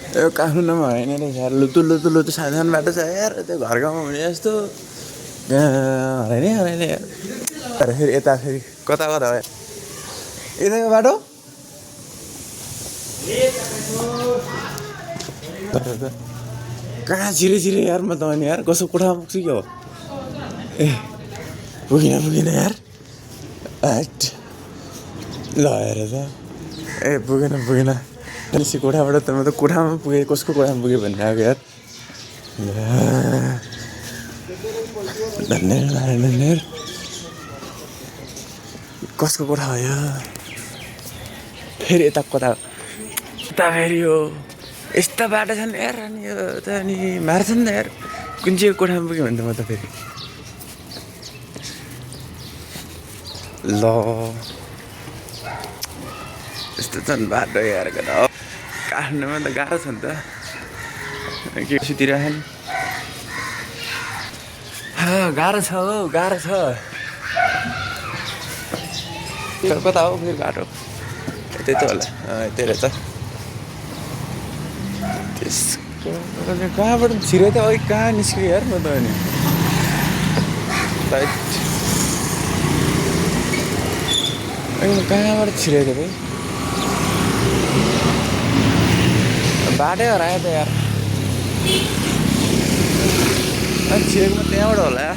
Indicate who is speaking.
Speaker 1: यो काठमाडौँमा होइन रहेछ यार लुतु लुतु लुतु सानो सानो बाटो छ यार त्यो घर गाउँमा हुने जस्तो हराइने यार तर फेरि यता फेरि कता कता भयो यताको बाटो कहाँ छिरे यार म त अनि यार कसो कोठामा पुग्छु क्या हो ए पुगिन यार ल हेर त ए पुगेन निसी कोठाबाट त म त कोठामा पुगेँ कसको कोठामा पुगेँ भन्ने आएको यार धन्यवाद कसको कोठा हो यो फेरि यता कता यता फेरि हो यस्ता बाटो छन् यार अनि यो त अनि मार्छन् नि यार कुन चाहिँ कोठामा पुग्यो भने त म त फेरि ल यस्तो छन् बाटो यार कता काठमाडौँमा त गाह्रो छ नि त के सुतिरहेको नि गाह्रो छ हौ गाह्रो छ कता हो फेरि बाटो यतै त होला यतै रहेछ त्यसको कहाँबाट छिरे त अघि कहाँ निस्क्यो यार म त अनि म कहाँबाट छिरे त भाइ बाटै हरायो त यार छिरेको म त्यहाँबाट होला